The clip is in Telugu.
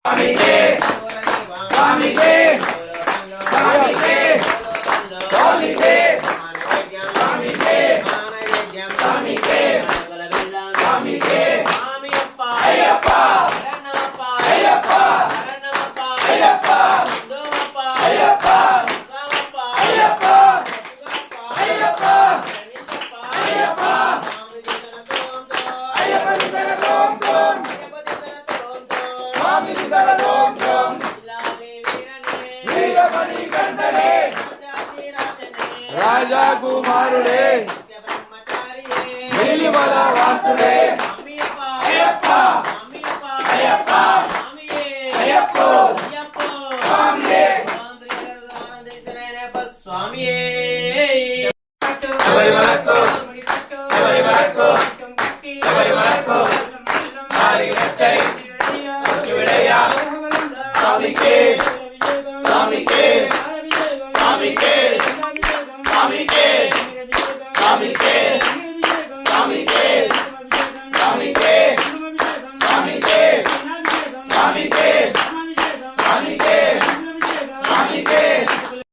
స్వామికే స్వామికే స్వామికే స్వామికే స్వామికే స్వామికే స్వామికే అయ్యప్ప అయ్యప్ప అయ్యప్ప అయ్యప్ప అయ్యప్ప అయ్యప్ప అయ్యప్ప స్వామి దిగల దోం దోం వీరమణి కంఠనే రాజా కుమారుడే నీలిమల వాసుడే అయ్యప్ప అయ్యప్ప అయ్యప్ప స్వామియే స్వామియే శబరిమలకు శబరిమలకు శబరిమలకు స్వామికే